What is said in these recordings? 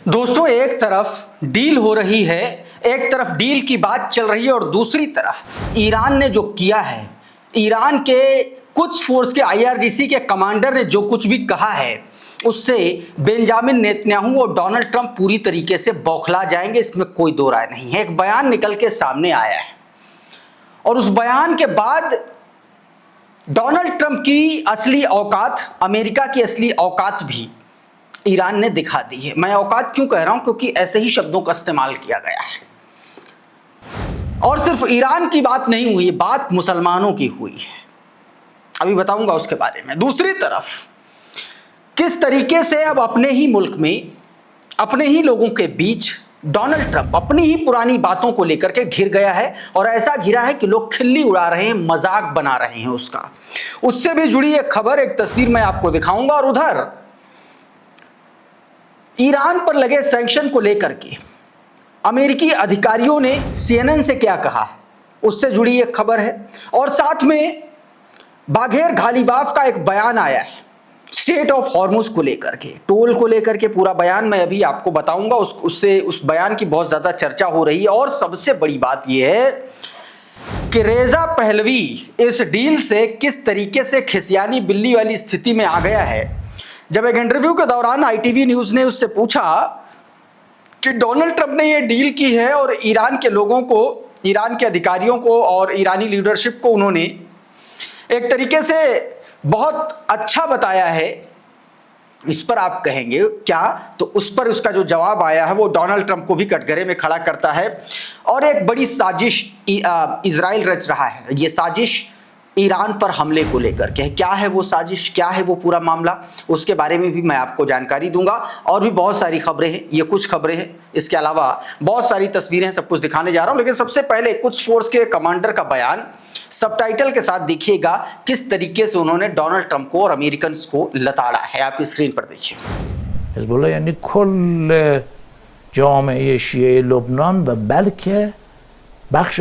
दोस्तों, एक तरफ डील हो रही है, एक तरफ डील की बात चल रही है और दूसरी तरफ ईरान ने जो किया है, ईरान के कुछ फोर्स के आईआरजीसी के कमांडर ने जो कुछ भी कहा है, उससे बेंजामिन नेतन्याहू और डोनाल्ड ट्रंप पूरी तरीके से बौखला जाएंगे। इसमें कोई दो राय नहीं है। एक बयान निकल के सामने आया है और उस बयान के बाद डोनाल्ड ट्रंप की असली औकात, अमेरिका की असली औकात भी ईरान ने दिखा दी है। मैं औकात क्यों कह रहा हूं? क्योंकि ऐसे ही शब्दों का इस्तेमाल किया गया है। और सिर्फ ईरान की बात नहीं हुई, बात मुसलमानों की हुई है। अभी बताऊंगा उसके बारे में। दूसरी तरफ किस तरीके से अब अपने ही मुल्क में, अपने ही लोगों के बीच डोनाल्ड ट्रंप अपनी ही पुरानी बातों को लेकर के घिर गया है और ऐसा घिरा है कि लोग खिल्ली उड़ा रहे हैं, मजाक बना रहे हैं उसका। उससे भी जुड़ी एक खबर, एक तस्वीर मैं आपको दिखाऊंगा। और उधर ईरान पर लगे सैंक्शन को लेकर के अमेरिकी अधिकारियों ने CNN से क्या कहा, उससे जुड़ी एक खबर है। और साथ में बाघेर घालीबाफ का एक बयान आया है स्टेट ऑफ हॉर्मुज को लेकर के, टोल को लेकर के। पूरा बयान मैं अभी आपको बताऊंगा। उस बयान की बहुत ज्यादा चर्चा हो रही है। और सबसे बड़ी बात यह है कि रेजा पहलवी इस डील से किस तरीके से खिसियानी बिल्ली वाली स्थिति में आ गया है। जब एक इंटरव्यू के दौरान ITV न्यूज ने उससे पूछा कि डोनाल्ड ट्रंप ने यह डील की है और ईरान के लोगों को, ईरान के अधिकारियों को और ईरानी लीडरशिप को उन्होंने एक तरीके से बहुत अच्छा बताया है, इस पर आप कहेंगे क्या? तो उस पर उसका जो जवाब आया है वो डोनाल्ड ट्रंप को भी कटघरे में खड़ा करता है। और एक बड़ी साजिश इजराइल रच रहा है। ये साजिश ईरान पर हमले को लेकर के। क्या है वो साजिश, क्या है वो पूरा मामला, उसके बारे में भी मैं आपको जानकारी दूंगा। और भी बहुत सारी खबरें हैं, ये कुछ खबरें हैं, इसके अलावा बहुत सारी तस्वीरें हैं, सब कुछ दिखाने जा रहा हूं। लेकिन सबसे पहले कुछ फोर्स के कमांडर का बयान सबटाइटल के साथ देखिएगा, किस तरीके से उन्होंने डोनाल्ड ट्रंप को और अमेरिकन को लताड़ा है। आपकी स्क्रीन पर देखिए। हिजबुल्लाह यानी कुल जामेए शिये लबनान व बल्कि बख्श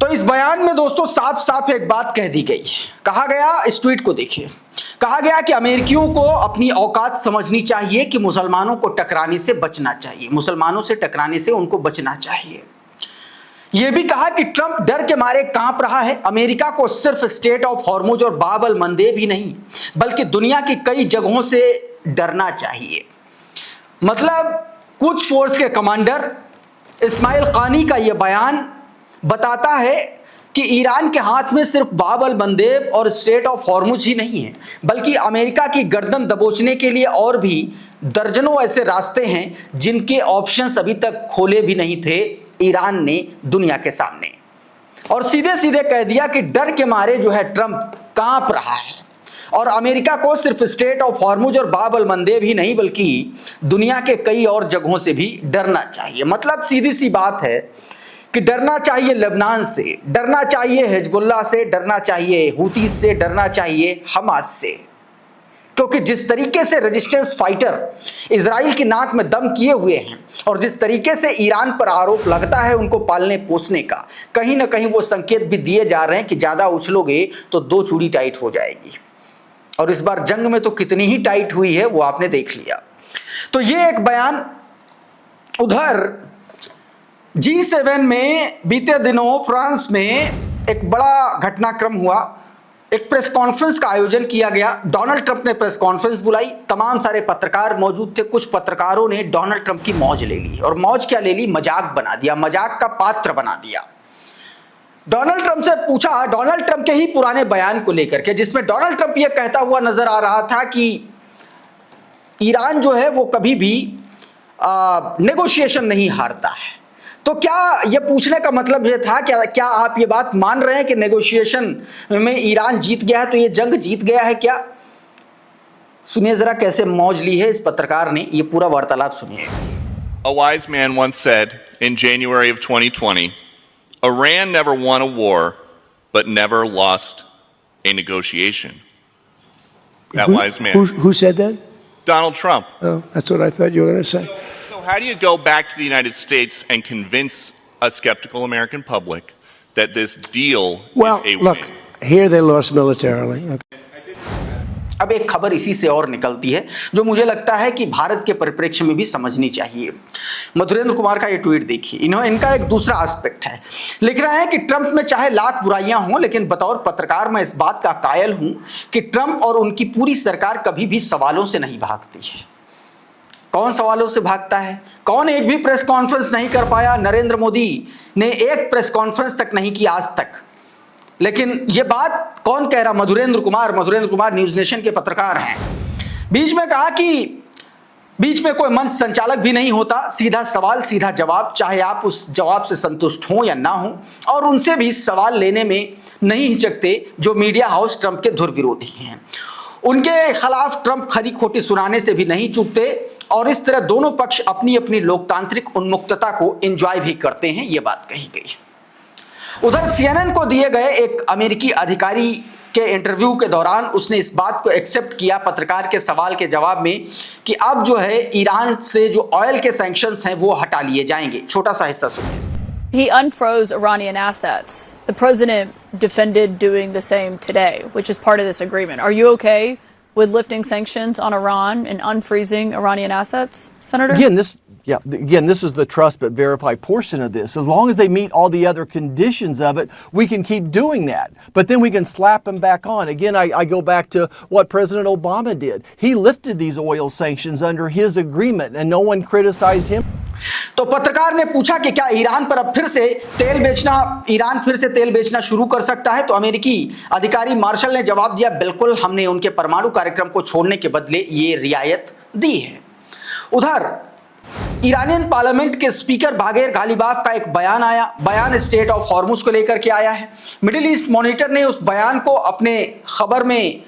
तो इस बयान में दोस्तों साफ साफ एक बात कह दी गई। कहा गया, इस ट्वीट को देखिए, कहा गया कि अमेरिकियों को अपनी औकात समझनी चाहिए कि मुसलमानों को टकराने से बचना चाहिए, मुसलमानों से टकराने से उनको बचना चाहिए। यह भी कहा कि ट्रंप डर के मारे कांप रहा है। अमेरिका को सिर्फ स्टेट ऑफ हॉर्मुज और बाब अल मंदेब ही नहीं बल्कि दुनिया की कई जगहों से डरना चाहिए। मतलब कुछ फोर्स के कमांडर इस्माइल कानी का यह बयान बताता है कि ईरान के हाथ में सिर्फ बाब अल मंदेब और स्टेट ऑफ हॉर्मुज ही नहीं है बल्कि अमेरिका की गर्दन दबोचने के लिए और भी दर्जनों ऐसे रास्ते हैं जिनके ऑप्शंस अभी तक खोले भी नहीं थे ईरान ने दुनिया के सामने। और सीधे सीधे कह दिया कि डर के मारे जो है ट्रंप कांप रहा है और अमेरिका को सिर्फ स्टेट ऑफ हॉर्मुज और बाब अल मंदेब ही नहीं बल्कि दुनिया के कई और जगहों से भी डरना चाहिए। मतलब सीधी सी बात है कि डरना चाहिए लेबनान से, डरना चाहिए हिजबुल्लाह से, डरना चाहिए हुतीस से, डरना चाहिए हमास से। क्योंकि जिस तरीके से रेजिस्टेंस फाइटर इजराइल की नाक में दम किए हुए हैं और जिस तरीके से ईरान पर आरोप लगता है उनको पालने पोसने का, कहीं ना कहीं वो संकेत भी दिए जा रहे हैं कि ज्यादा उछलोगे तो दो चूड़ी टाइट हो जाएगी। और इस बार जंग में तो कितनी ही टाइट हुई है वो आपने देख लिया। तो ये एक बयान। उधर G7 में बीते दिनों फ्रांस में एक बड़ा घटनाक्रम हुआ। एक प्रेस कॉन्फ्रेंस का आयोजन किया गया। डोनाल्ड ट्रंप ने प्रेस कॉन्फ्रेंस बुलाई, तमाम सारे पत्रकार मौजूद थे। कुछ पत्रकारों ने डोनाल्ड ट्रंप की मौज ले ली। और मौज क्या ले ली? मजाक बना दिया, मजाक का पात्र बना दिया। डोनाल्ड ट्रंप से पूछा, डोनाल्ड ट्रंप के ही पुराने बयान को लेकर के, जिसमें डोनाल्ड ट्रंप यह कहता हुआ नजर आ रहा था कि ईरान जो है वो कभी भी नेगोशिएशन नहीं हारता है। तो क्या यह पूछने का मतलब यह था, क्या आप ये बात मान रहे हैं कि नेगोशिएशन में ईरान जीत गया है, तो ये जंग जीत गया है क्या? सुनिए जरा कैसे मौज ली है इस पत्रकार ने, ये पूरा वार्तालाप सुनिए। A wise man once said, in January of 2020, Iran never won a war, but never lost a negotiation. That wise man. Who said that? Donald Trump. Oh, that's what I thought you were going to say. So how do you go back to the United States and convince a skeptical American public that this deal Well, is a look, win? here they lost militarily. Okay. अब एक खबर इसी से और निकलती है जो मुझे लगता है कि भारत के परिप्रेक्ष्य में भी समझनी चाहिए। मधुरेंद्र कुमार का ये ट्वीट देखिए, इनका एक दूसरा एस्पेक्ट है। लिख रहे हैं कि ट्रंप में चाहे लाख बुराइयां हों, लेकिन बतौर पत्रकार मैं इस बात का कायल हूं कि ट्रंप और उनकी पूरी सरकार कभी भी सवालों से नहीं भागती है। कौन सवालों से भागता है? कौन एक भी प्रेस कॉन्फ्रेंस नहीं कर पाया? नरेंद्र मोदी ने एक प्रेस कॉन्फ्रेंस तक नहीं की आज तक। लेकिन ये बात कौन कह रहा? मधुरेंद्र कुमार न्यूज नेशन के पत्रकार हैं। बीच में कहा कि बीच में कोई मंच संचालक भी नहीं होता, सीधा सवाल सीधा जवाब, चाहे आप उस जवाब से संतुष्ट हों या ना हों, और उनसे भी सवाल लेने में नहीं हिचकते जो मीडिया हाउस ट्रंप के धुर विरोधी हैं। उनके खिलाफ ट्रंप खरी खोटी सुनाने से भी नहीं चूकते, और इस तरह दोनों पक्ष अपनी अपनी लोकतांत्रिक उन्मुक्तता को एंजॉय भी करते हैं। ये बात कही गई। उधर CNN को दिए गए एक अमेरिकी अधिकारी के इंटरव्यू के दौरान उसने इस बात को एक्सेप्ट किया पत्रकार के सवाल के जवाब में कि अब जो है ईरान से जो ऑयल के सैंक्शंस हैं वो हटा लिए जाएंगे। छोटा सा हिस्सा सुनिए। He unfroze Iranian assets. The president defended doing the same today, which is part of this agreement. Are you okay with lifting sanctions on Iran and unfreezing Iranian assets, Senator? Again, this is the trust but verify portion of this. As long as they meet all the other conditions of it, we can keep doing that. But then we can slap them back on. Again, I go back to what President Obama did. He lifted these oil sanctions under his agreement and no one criticized him. तो पत्रकार ने पूछा कि क्या Iran पर अब Iran फिर से तेल बेचना शुरू कर सकता है? तो अमेरिकी अधिकारी मार्शल ने जवाब दिया, बिल्कुल, हमने उनके परमाणु कार्यक्रम को छोड़ने के बदले ये रियायत दी है। उधर ईरानियन पार्लियामेंट के स्पीकर बागेर गालिबाफ का एक बयान स्टेट ऑफ हॉर्मुज को लेकर के आया है। मिडिल ईस्ट मॉनिटर ने उस बयान को अपने खबर में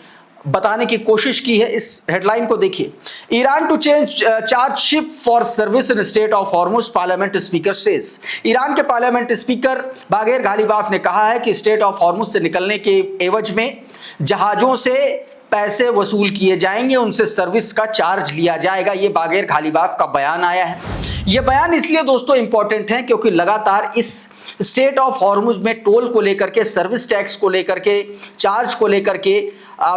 बताने की कोशिश की है। इस हेडलाइन को देखिए, Iran to change charge ship for service in strait of Hormuz, parliament speaker says. Iran के पार्लियामेंट स्पीकर बागेर गालिबाफ ने कहा है कि स्टेट ऑफ हॉर्मुज से निकलने के एवज में जहाजों से पैसे वसूल किए जाएंगे, उनसे सर्विस का चार्ज लिया जाएगा। ये बागेर गालिबाफ का बयान आया है। ये बयान इसलिए दोस्तों इंपॉर्टेंट है क्योंकि लगातार इस स्टेट ऑफ हॉर्मुज में टोल को लेकर के, सर्विस टैक्स को लेकर के, चार्ज को लेकर के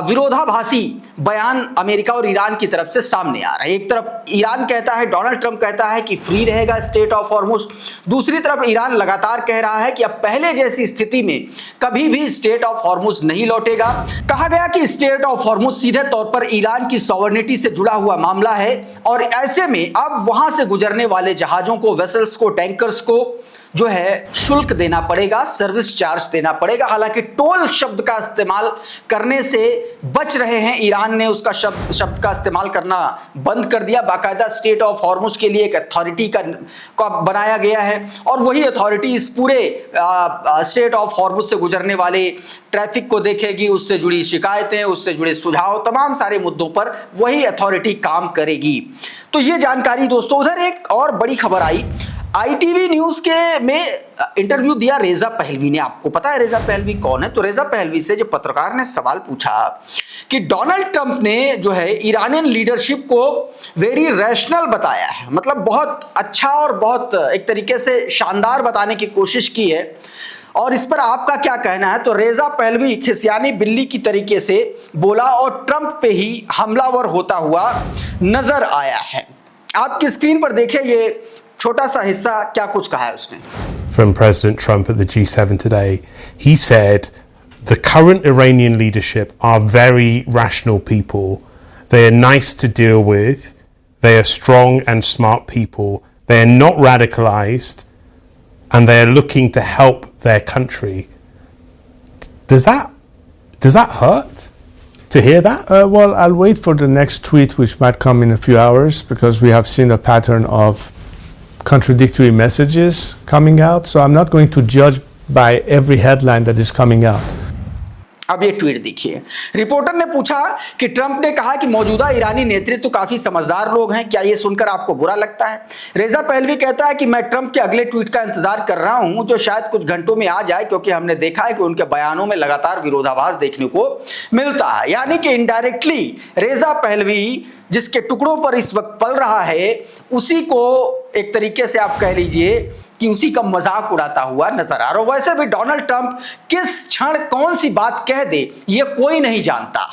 विरोधाभासी बयान अमेरिका और ईरान की तरफ से सामने आ रहा है। एक तरफ ईरान कहता है, डोनाल्ड ट्रंप कहता है कि फ्री रहेगा स्टेट ऑफ हॉर्मुज, दूसरी तरफ ईरान लगातार कह रहा है कि अब पहले जैसी स्थिति में कभी भी स्टेट ऑफ हॉर्मुज नहीं लौटेगा। कहा गया कि स्टेट ऑफ हॉर्मुज सीधे तौर पर ईरान की सॉवरेनिटी से जुड़ा हुआ मामला है और ऐसे में अब वहां से गुजरने वाले जहाजों को, वेसल्स को, टैंकर्स को जो है शुल्क देना पड़ेगा, सर्विस चार्ज देना पड़ेगा। हालांकि टोल शब्द का इस्तेमाल करने से बच रहे हैं, ईरान ने उसका शब्द का इस्तेमाल करना बंद कर दिया। बाकायदा स्टेट ऑफ हॉर्मुज के लिए एक अथॉरिटी का बनाया गया है और वही अथॉरिटी इस पूरे स्टेट ऑफ हॉर्मुज से गुजरने वाले ट्रैफिक को देखेगी, उससे जुड़ी शिकायतें, उससे जुड़े सुझाव, तमाम सारे मुद्दों पर वही अथॉरिटी काम करेगी। तो ये जानकारी दोस्तों। उधर एक और बड़ी खबर आई, ITV न्यूज के में इंटरव्यू दिया रेजा पहलवी ने। आपको पता है रेजा पहलवी कौन है? तो रेजा पहलवी से जो पत्रकार ने सवाल पूछा कि डोनाल्ड ट्रंप ने जो है ईरानियन लीडरशिप को वेरी रैशनल बताया है, मतलब बहुत अच्छा और बहुत एक तरीके से शानदार बताने की कोशिश की है, और इस पर आपका क्या कहना है? तो रेजा पहलवी खिसियानी बिल्ली की तरीके से बोला और ट्रंप पे ही हमलावर होता हुआ नजर आया है। आपकी स्क्रीन पर देखिए ये छोटा सा हिस्सा, क्या कुछ कहा है उसने। From President Trump at the G7 today, he said the current Iranian leadership are very rational people. They are nice to deal with. They are strong and smart people. They are not radicalized, and they are looking to help their country. Does that hurt to hear that? Well, I'll wait for the next tweet, which might come in a few hours, because we have seen a pattern of contradictory messages coming out. So I'm not going to judge by every headline that is coming out. अब ये tweet देखिए। Reporter ने पूछा कि Trump ने कहा कि मौजूदा ईरानी नेतृत्व काफी समझदार लोग हैं, क्या ये सुनकर आपको बुरा लगता है? रेजा पहलवी कहता है कि मैं ट्रंप के अगले ट्वीट का इंतजार कर रहा हूं, जो शायद कुछ घंटों में आ जाए, क्योंकि हमने देखा है कि उनके बयानों में लगातार विरोधाभास देखने को मिलता है। यानी कि इनडायरेक्टली रेजा पहलवी जिसके टुकड़ों पर इस वक्त पल रहा है, उसी को एक तरीके से आप कह लीजिए कि उसी का मजाक उड़ाता हुआ नजर आ रहा है। वैसे भी डोनाल्ड ट्रंप किस क्षण कौन सी बात कह दे ये कोई नहीं जानता।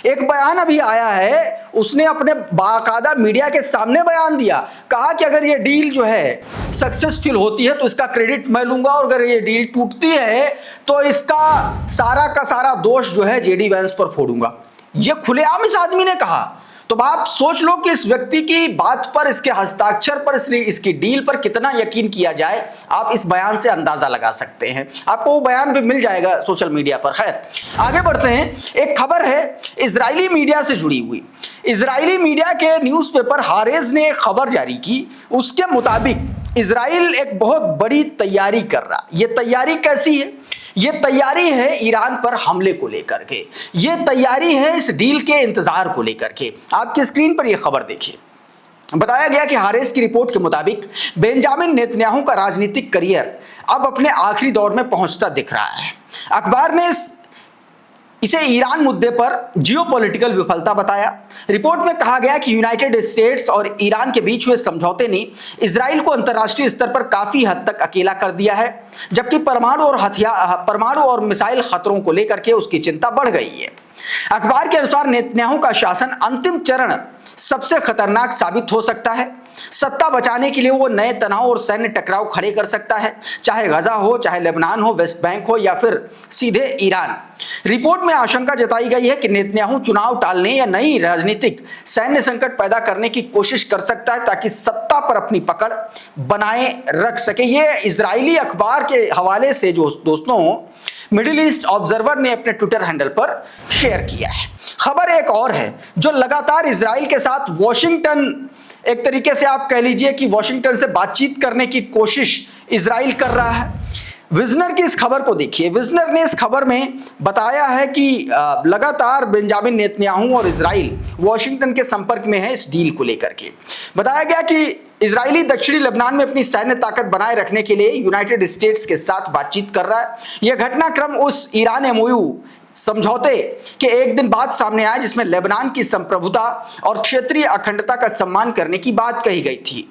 एक बयान अभी आया है, उसने अपने बाकायदा मीडिया के सामने बयान दिया, कहा कि अगर ये डील जो है सक्सेसफुल होती है तो इसका क्रेडिट मैं लूंगा, और अगर ये डील टूटती है तो इसका सारा का सारा दोष जो है जेडी वैंस पर फोड़ूंगा। ये खुलेआम इस आदमी ने कहा। तो आप सोच लो कि इस व्यक्ति की बात पर, इसके हस्ताक्षर पर, इसकी डील पर कितना यकीन किया जाए। आप इस बयान से अंदाजा लगा सकते हैं। आपको वो बयान भी मिल जाएगा सोशल मीडिया पर। खैर, आगे बढ़ते हैं। एक खबर है इजरायली मीडिया से जुड़ी हुई। इजरायली मीडिया के न्यूज़पेपर हारेज ने एक खबर जारी की। उसके मुताबिक इजराइल एक बहुत बड़ी तैयारी कर रहा। ये तैयारी कैसी है? ये तैयारी है ईरान पर हमले को लेकर के, ये तैयारी है इस डील के इंतजार को लेकर के। आपकी स्क्रीन पर यह खबर देखिए। बताया गया कि हारेस की रिपोर्ट के मुताबिक बेंजामिन नेतन्याहू का राजनीतिक करियर अब अपने आखिरी दौर में पहुंचता दिख रहा है। अखबार ने इसे ईरान मुद्दे पर जियोपॉलिटिकल विफलता बताया। रिपोर्ट में कहा गया कि यूनाइटेड स्टेट्स और ईरान के बीच हुए समझौते ने इजराइल को अंतर्राष्ट्रीय स्तर पर काफी हद तक अकेला कर दिया है, जबकि परमाणु और मिसाइल खतरों को लेकर के उसकी चिंता बढ़ गई है। अखबार के अनुसार नेतन्याहू का शासन अंतिम चरण सबसे खतरनाक साबित हो सकता है। सत्ता बचाने के लिए वो नए तनाव और सैन्य टकराव खड़े कर सकता है, चाहे गजा हो, चाहे लेबनान हो, वेस्ट बैंक हो, या फिर सीधे ईरान। रिपोर्ट में आशंका जताई गई है कि नेतन्याहू चुनाव टालने या नई राजनीतिक सैन्य संकट पैदा करने की कोशिश कर सकता है, ताकि सत्ता पर अपनी पकड़ बनाए रख सके। ये इजरायली अखबार के हवाले से जो दोस्तों मिडिल ईस्ट ऑब्जर्वर ने अपने ट्विटर हैंडल पर शेयर किया है। खबर एक और है जो लगातार इजराइल के साथ वॉशिंगटन, एक तरीके से आप कह लीजिए कि वॉशिंगटन से बातचीत करने की कोशिश इजराइल कर रहा है। विजनर की इस खबर को देखिए। विजनर ने इस खबर में बताया है कि लगातार बेंजामिन नेतन्याहू और इजराइल वॉशिंगटन के संपर्क में है इस डील को लेकर के। बताया गया कि इजरायली दक्षिणी लेबनान में अपनी सैन्य ताकत बनाए रखने के लिए यूनाइटेड स्टेट्स के साथ बातचीत कर रहा है। यह घटनाक्रम उस ईरान एमओयू समझौते के एक दिन बाद सामने आया जिसमें लेबनान की संप्रभुता और क्षेत्रीय अखंडता का सम्मान करने की बात कही गई थी।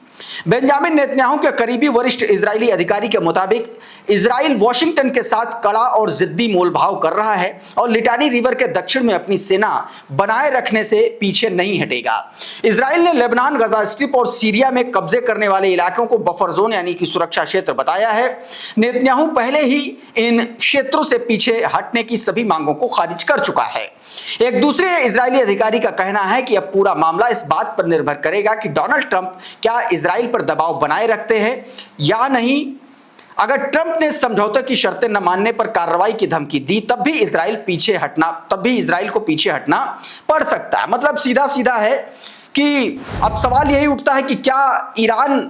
बेंजामिन नेतन्याहू के करीबी वरिष्ठ इजरायली अधिकारी के मुताबिक इजराइल वॉशिंगटन के साथ कड़ा और जिद्दी मोलभाव कर रहा है और लिटानी रिवर के दक्षिण में अपनी सेना बनाए रखने से पीछे नहीं हटेगा। इजराइल ने लेबनान, गजा स्ट्रिप और सीरिया में कब्जे करने वाले इलाकों को बफर जोन यानी कि सुरक्षा क्षेत्र बताया है। नेतन्याहू पहले ही इन क्षेत्रों से पीछे हटने की सभी मांगों को खारिज कर चुका है। एक दूसरे इजरायली अधिकारी का कहना है कि अब पूरा मामला इस बात पर निर्भर करेगा कि डोनाल्ड ट्रंप क्या इजराइल पर दबाव बनाए रखते हैं या नहीं। अगर ट्रंप ने समझौते की शर्तें न मानने पर कार्रवाई की धमकी दी, तब भी इजराइल को पीछे हटना पड़ सकता है। मतलब सीधा सीधा है कि अब सवाल यही उठता है कि क्या ईरान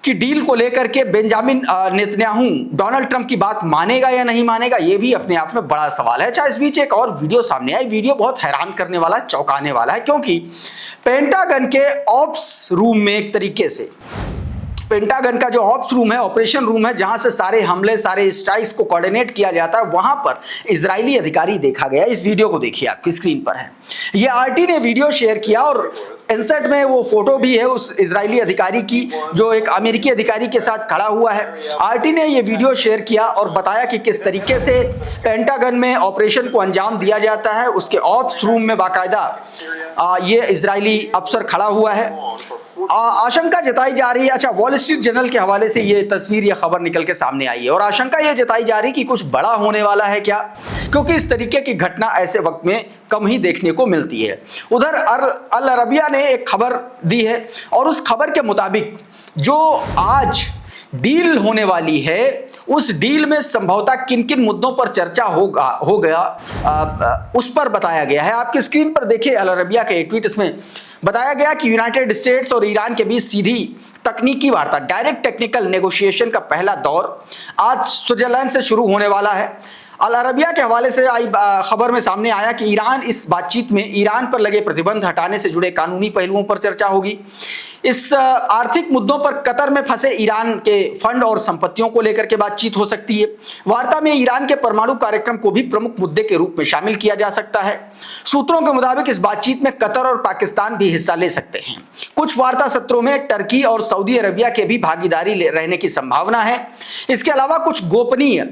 की डील को लेकर के बेंजामिन नेतन्याहू डोनाल्ड ट्रंप की बात मानेगा या नहीं मानेगा, यह भी अपने आप में बड़ा सवाल है। अच्छा, इस बीच एक और वीडियो सामने आई। वीडियो बहुत हैरान करने वाला, चौंकाने वाला है, क्योंकि पेंटागन के ऑप्स रूम में, एक तरीके से पेंटागन का जो ऑप्स रूम है, ऑपरेशन रूम है, जहां से सारे हमले, सारे स्ट्राइक्स को कोऑर्डिनेट किया जाता है, वहां पर इजरायली अधिकारी देखा गया। इस वीडियो को देखिए, आपकी स्क्रीन पर है। ये आरटी ने वीडियो शेयर किया और इंसर्ट में वो फोटो भी है उस इजरायली अधिकारी की जो एक अमेरिकी अधिकारी के साथ खड़ा हुआ है। आरटी ने ये वीडियो शेयर किया और बताया कि किस तरीके से पेंटागन में ऑपरेशन को अंजाम दिया जाता है। उसके ऑप्स रूम में बाकायदा ये इजरायली अफसर खड़ा हुआ है। आशंका जताई जा रही है, अच्छा, वॉल स्ट्रीट जर्नल के हवाले से ये तस्वीर, ये खबर निकल के सामने आई है और आशंका ये जताई जा रही कि कुछ बड़ा होने वाला है क्या, क्योंकि इस तरीके की घटना ऐसे वक्त में कम ही देखने को मिलती है। उधर अल अरबिया ने एक खबर दी है और उस खबर के मुताबिक जो आज डील होने वाली है, उस डील में संभवतः किन किन मुद्दों पर चर्चा हो गया उस पर बताया गया है। आपकी स्क्रीन पर देखिए अल अरबिया का एक ट्वीट। इसमें बताया गया कि यूनाइटेड स्टेट्स और ईरान के बीच सीधी तकनीकी वार्ता, डायरेक्ट टेक्निकल नेगोशिएशन का पहला दौर आज स्विट्जरलैंड से शुरू होने वाला है। अल अरबिया के हवाले से आई खबर में सामने आया कि इस बातचीत में ईरान पर लगे प्रतिबंध हटाने से जुड़े कानूनी पहलुओं पर चर्चा होगी। इस आर्थिक मुद्दों पर कतर में फंसे ईरान के फंड और संपत्तियों को लेकर के बातचीत हो सकती है। वार्ता में ईरान के परमाणु कार्यक्रम को भी प्रमुख मुद्दे के रूप में शामिल किया जा सकता है। सूत्रों के मुताबिक इस बातचीत में कतर और पाकिस्तान भी हिस्सा ले सकते हैं। कुछ वार्ता सत्रों में टर्की और सऊदी अरबिया के भी भागीदारी रहने की संभावना है। इसके अलावा कुछ गोपनीय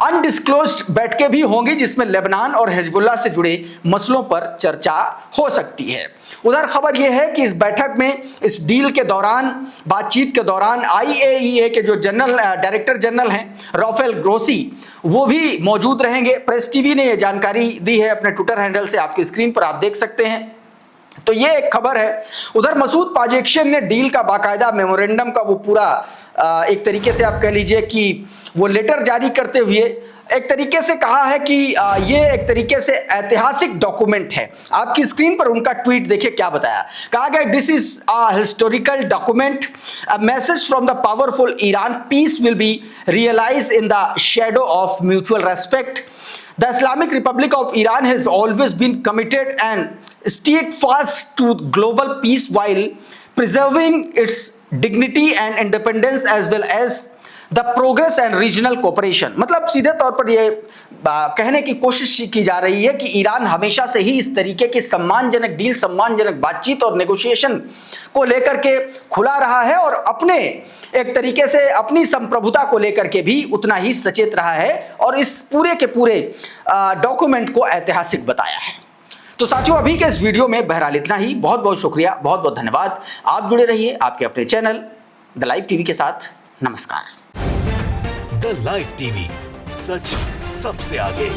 अनडिस्क्लोज्ड बैठकें भी होंगी जिसमें लेबनान और हिजबुल्लाह से जुड़े मसलों पर चर्चा हो सकती है। उधर खबर यह है कि इस बैठक में, इस डील के दौरान, बातचीत के दौरान IAEA के जो डायरेक्टर जनरल हैं राफेल ग्रोसी, वो भी मौजूद रहेंगे। प्रेस टीवी ने यह जानकारी दी है अपने ट्विटर हैंडल से, आपकी स्क्रीन पर आप देख सकते हैं। तो ये एक खबर है। उधर मसूद पाजेक्शियन ने डील का बाकायदा मेमोरेंडम का वो पूरा एक तरीके से आप कह लीजिए कि वो लेटर जारी करते हुए एक तरीके से कहा है कि ये एक तरीके से ऐतिहासिक डॉक्यूमेंट है। आपकी स्क्रीन पर उनका ट्वीट देखिए क्या बताया। कहा गया, this is a historical document, a message from the powerful Iran, peace will be realised in the shadow of mutual respect. The Islamic Republic of Iran has always been committed and steadfast to global peace while preserving its dignity and independence as well as the progress and regional cooperation। मतलब सीधे तौर पर ये कहने की कोशिश की जा रही है कि ईरान हमेशा से ही इस तरीके की सम्मानजनक डील, सम्मानजनक बातचीत और नेगोशिएशन को लेकर के खुला रहा है और अपने एक तरीके से अपनी संप्रभुता को लेकर के भी उतना ही सचेत रहा है और इस पूरे के पूरे डॉक्यूमेंट को ऐतिहासिक बताया है। तो साथियों, अभी के इस वीडियो में बहरहाल इतना ही। बहुत बहुत शुक्रिया, बहुत बहुत धन्यवाद। आप जुड़े रहिए आपके अपने चैनल द लाइव टीवी के साथ। नमस्कार। द लाइव टीवी, सच सबसे आगे।